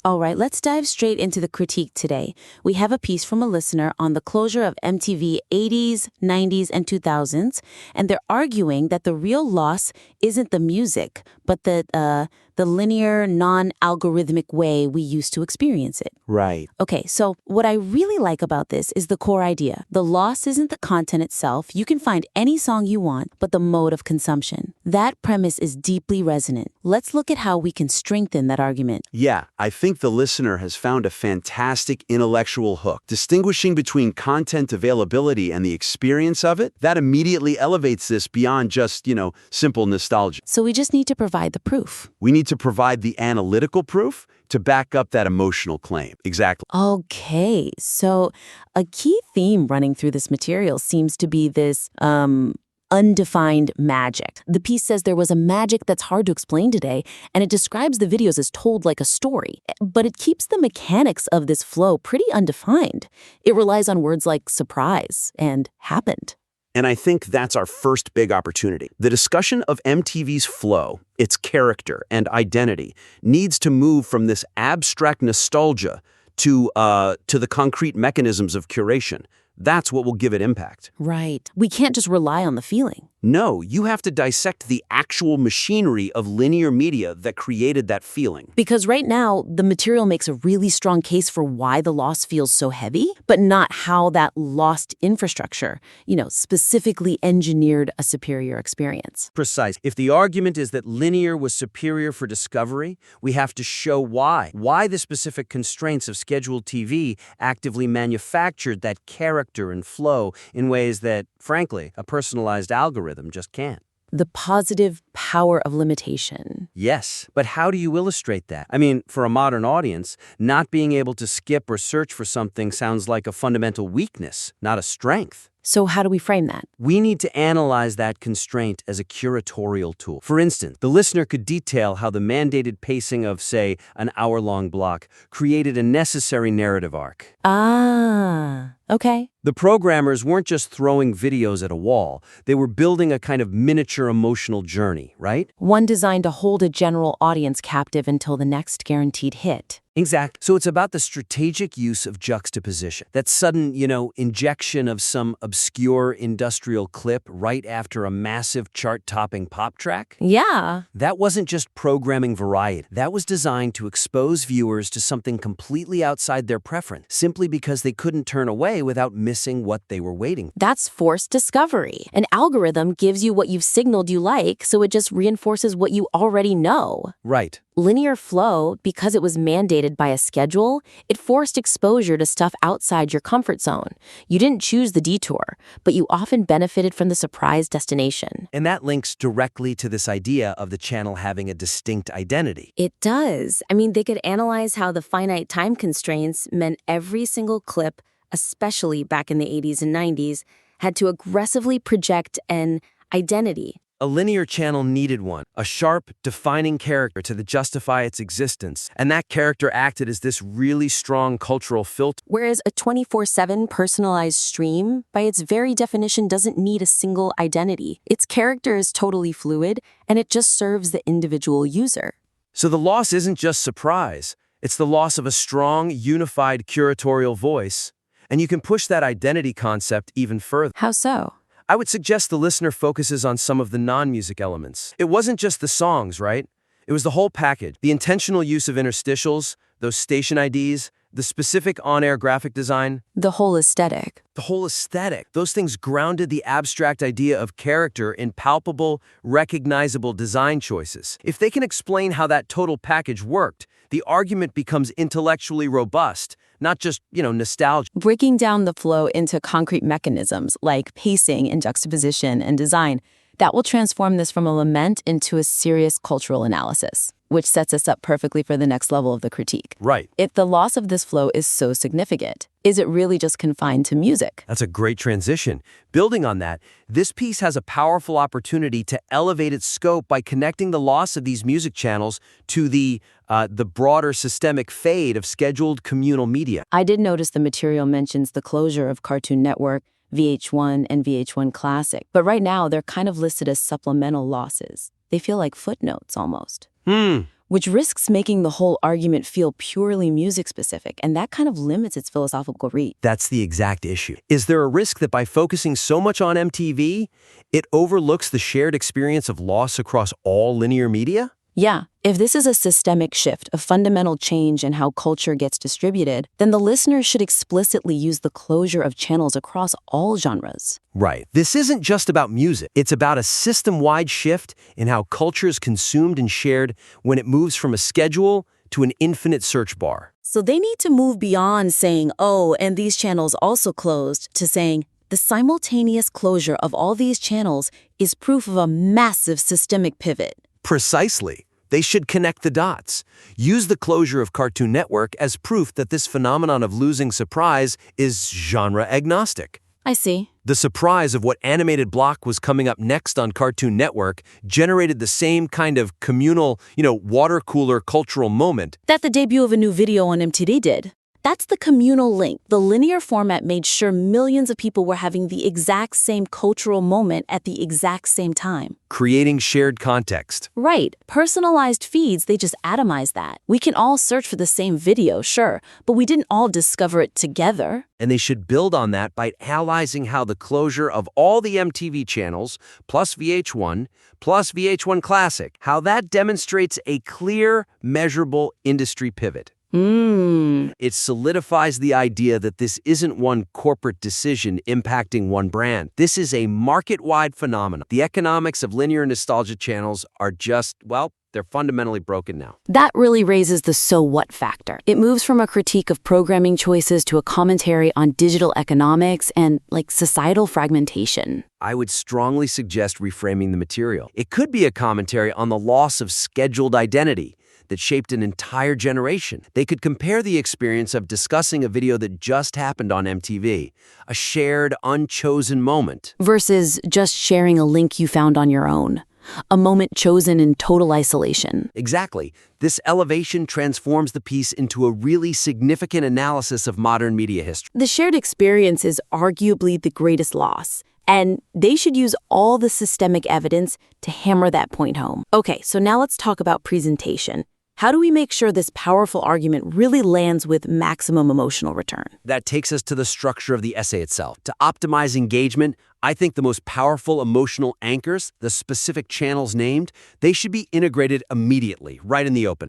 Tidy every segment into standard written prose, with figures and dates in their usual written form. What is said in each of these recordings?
All right, let's dive straight into the critique today. We have a piece from a listener on the closure of MTV 80s, 90s, and 2000s, and they're arguing that the real loss isn't the music, but the linear, non-algorithmic way we used to experience it. Right. Okay, so what I really like about this is the core idea. The loss isn't the content itself. You can find any song you want, but the mode of consumption. That premise is deeply resonant. Let's look at how we can strengthen that argument. Yeah, I think the listener has found a fantastic intellectual hook. Distinguishing between content availability and the experience of it, that immediately elevates this beyond just, simple nostalgia. So we just need to provide the proof. We need to provide the analytical proof to back up that emotional claim. Exactly. Okay, so a key theme running through this material seems to be this, undefined magic. The piece says there was a magic that's hard to explain today, and it describes the videos as told like a story. But it keeps the mechanics of this flow pretty undefined. It relies on words like surprise and happened. And I think that's our first big opportunity. The discussion of MTV's flow, its character and identity, needs to move from this abstract nostalgia to the concrete mechanisms of curation. That's what will give it impact. Right. We can't just rely on the feeling. No, you have to dissect the actual machinery of linear media that created that feeling. Because right now, the material makes a really strong case for why the loss feels so heavy, but not how that lost infrastructure, specifically engineered a superior experience. Precise. If the argument is that linear was superior for discovery, we have to show why. Why the specific constraints of scheduled TV actively manufactured that character and flow in ways that, frankly, a personalized algorithm just can't. The positive power of limitation. Yes, but how do you illustrate that? I mean, for a modern audience, not being able to skip or search for something sounds like a fundamental weakness, not a strength. So how do we frame that? We need to analyze that constraint as a curatorial tool. For instance, the listener could detail how the mandated pacing of, say, an hour-long block created a necessary narrative arc. Ah, okay. The programmers weren't just throwing videos at a wall. They were building a kind of miniature emotional journey, right? One designed to hold a general audience captive until the next guaranteed hit. Exactly. So it's about the strategic use of juxtaposition. That sudden, injection of some obscure industrial clip right after a massive chart-topping pop track. Yeah. That wasn't just programming variety. That was designed to expose viewers to something completely outside their preference, simply because they couldn't turn away without missing what they were waiting for. That's forced discovery. An algorithm gives you what you've signaled you like, so it just reinforces what you already know. Right. Linear flow, because it was mandated by a schedule, it forced exposure to stuff outside your comfort zone. You didn't choose the detour, but you often benefited from the surprise destination. And that links directly to this idea of the channel having a distinct identity. It does. I mean, they could analyze how the finite time constraints meant every single clip, especially back in the 80s and 90s, had to aggressively project an identity. A linear channel needed one, a sharp, defining character to justify its existence, and that character acted as this really strong cultural filter. Whereas a 24/7 personalized stream, by its very definition, doesn't need a single identity. Its character is totally fluid, and it just serves the individual user. So the loss isn't just surprise, it's the loss of a strong, unified curatorial voice, and you can push that identity concept even further. How so? I would suggest the listener focuses on some of the non-music elements. It wasn't just the songs, right? It was the whole package. The intentional use of interstitials, those station IDs, the specific on-air graphic design. The whole aesthetic. The whole aesthetic. Those things grounded the abstract idea of character in palpable, recognizable design choices. If they can explain how that total package worked, the argument becomes intellectually robust, not just, nostalgia. Breaking down the flow into concrete mechanisms like pacing and juxtaposition and design, that will transform this from a lament into a serious cultural analysis, which sets us up perfectly for the next level of the critique. Right. If the loss of this flow is so significant, is it really just confined to music? That's a great transition. Building on that, this piece has a powerful opportunity to elevate its scope by connecting the loss of these music channels to the broader systemic fade of scheduled communal media. I did notice the material mentions the closure of Cartoon Network, VH1, and VH1 Classic, but right now they're kind of listed as supplemental losses. They feel like footnotes almost. which risks making the whole argument feel purely music-specific, and that kind of limits its philosophical reach. That's the exact issue. Is there a risk that by focusing so much on MTV, it overlooks the shared experience of loss across all linear media? Yeah, if this is a systemic shift, a fundamental change in how culture gets distributed, then the listeners should explicitly use the closure of channels across all genres. Right. This isn't just about music. It's about a system-wide shift in how culture is consumed and shared when it moves from a schedule to an infinite search bar. So they need to move beyond saying, oh, and these channels also closed, to saying, the simultaneous closure of all these channels is proof of a massive systemic pivot. Precisely. They should connect the dots. Use the closure of Cartoon Network as proof that this phenomenon of losing surprise is genre agnostic. I see. The surprise of what animated block was coming up next on Cartoon Network generated the same kind of communal, water cooler cultural moment that the debut of a new video on MTV did. That's the communal link. The linear format made sure millions of people were having the exact same cultural moment at the exact same time. creating shared context. Right. Personalized feeds, they just atomize that. We can all search for the same video, sure, but we didn't all discover it together. And they should build on that by analyzing how the closure of all the MTV channels, plus VH1 Classic, how that demonstrates a clear, measurable industry pivot. It solidifies the idea that this isn't one corporate decision impacting one brand. This is a market-wide phenomenon. The economics of linear nostalgia channels are just, they're fundamentally broken now. That really raises the so what factor. It moves from a critique of programming choices to a commentary on digital economics and, societal fragmentation. I would strongly suggest reframing the material. It could be a commentary on the loss of scheduled identity that shaped an entire generation. They could compare the experience of discussing a video that just happened on MTV, a shared, unchosen moment, versus just sharing a link you found on your own, a moment chosen in total isolation. Exactly. This elevation transforms the piece into a really significant analysis of modern media history. The shared experience is arguably the greatest loss, and they should use all the systemic evidence to hammer that point home. Okay, so now let's talk about presentation. How do we make sure this powerful argument really lands with maximum emotional return? That takes us to the structure of the essay itself. To optimize engagement, I think the most powerful emotional anchors, the specific channels named, they should be integrated immediately, right in the open.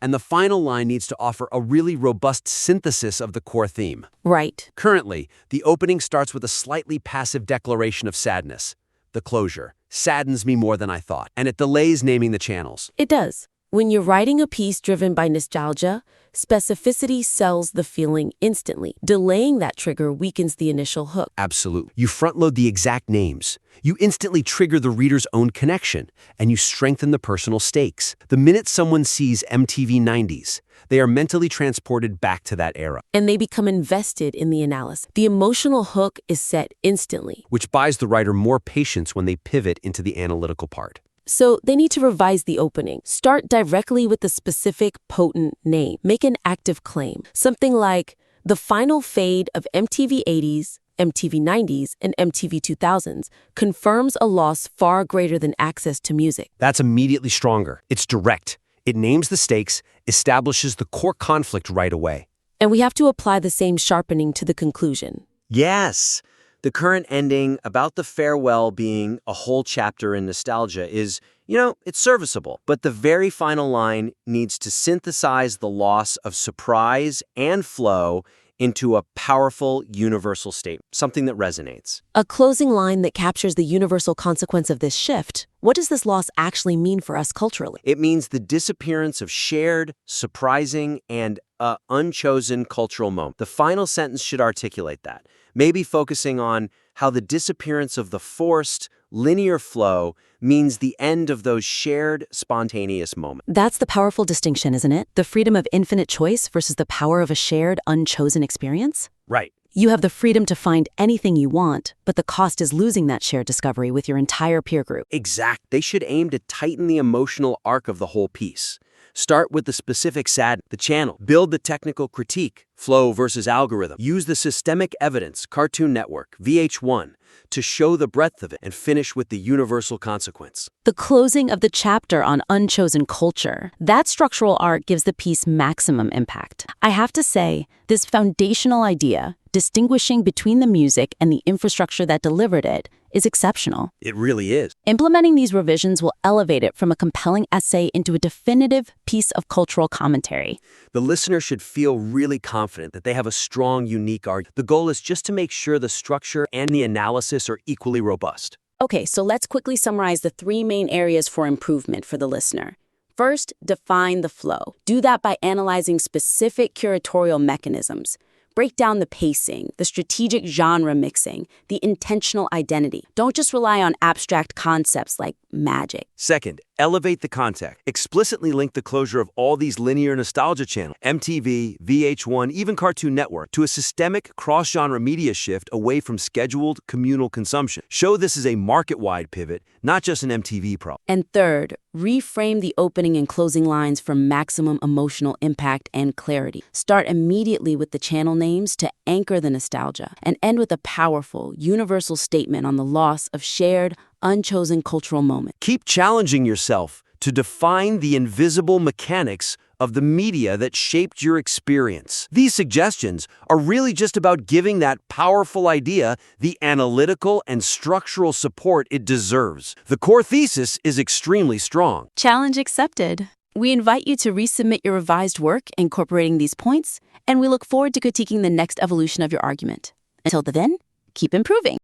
And the final line needs to offer a really robust synthesis of the core theme. Right. Currently, the opening starts with a slightly passive declaration of sadness. The closure saddens me more than I thought, and it delays naming the channels. It does. When you're writing a piece driven by nostalgia, specificity sells the feeling instantly. Delaying that trigger weakens the initial hook. Absolutely. You front-load the exact names. You instantly trigger the reader's own connection, and you strengthen the personal stakes. The minute someone sees MTV 90s, they are mentally transported back to that era. And they become invested in the analysis. The emotional hook is set instantly, Which buys the writer more patience when they pivot into the analytical part. So they need to revise the opening. Start directly with the specific, potent name. Make an active claim. Something like, the final fade of MTV 80s, MTV 90s, and MTV 2000s confirms a loss far greater than access to music. That's immediately stronger. It's direct. It names the stakes, establishes the core conflict right away. And we have to apply the same sharpening to the conclusion. Yes. The current ending about the farewell being a whole chapter in nostalgia is, it's serviceable. But the very final line needs to synthesize the loss of surprise and flow into a powerful, universal statement, something that resonates. A closing line that captures the universal consequence of this shift. What does this loss actually mean for us culturally? It means the disappearance of shared, surprising, and unchosen cultural moment. The final sentence should articulate that, maybe focusing on how the disappearance of the forced, linear flow means the end of those shared, spontaneous moments. That's the powerful distinction, isn't it? The freedom of infinite choice versus the power of a shared, unchosen experience? Right. You have the freedom to find anything you want, but the cost is losing that shared discovery with your entire peer group. Exact. They should aim to tighten the emotional arc of the whole piece. Start with the specific the channel. Build the technical critique, flow versus algorithm. Use the systemic evidence, Cartoon Network, VH1, to show the breadth of it, and finish with the universal consequence. The closing of the chapter on unchosen culture. That structural arc gives the piece maximum impact. I have to say, this foundational idea, distinguishing between the music and the infrastructure that delivered it, is exceptional. It really is. Implementing these revisions will elevate it from a compelling essay into a definitive piece of cultural commentary. The listener should feel really confident that they have a strong, unique argument. The goal is just to make sure the structure and the analysis are equally robust. Okay, so let's quickly summarize the 3 main areas for improvement for the listener. First, define the flow. Do that by analyzing specific curatorial mechanisms. Break down the pacing, the strategic genre mixing, the intentional identity. Don't just rely on abstract concepts like magic. Second, elevate the context. Explicitly link the closure of all these linear nostalgia channels, MTV, VH1, even Cartoon Network, to a systemic cross-genre media shift away from scheduled communal consumption. Show this is a market-wide pivot, not just an MTV problem. And third, reframe the opening and closing lines for maximum emotional impact and clarity. Start immediately with the channel names to anchor the nostalgia, and end with a powerful, universal statement on the loss of shared, unchosen cultural moments. Keep challenging yourself to define the invisible mechanics of the media that shaped your experience. These suggestions are really just about giving that powerful idea the analytical and structural support it deserves. The core thesis is extremely strong. Challenge accepted. We invite you to resubmit your revised work incorporating these points, and we look forward to critiquing the next evolution of your argument. Until then, keep improving.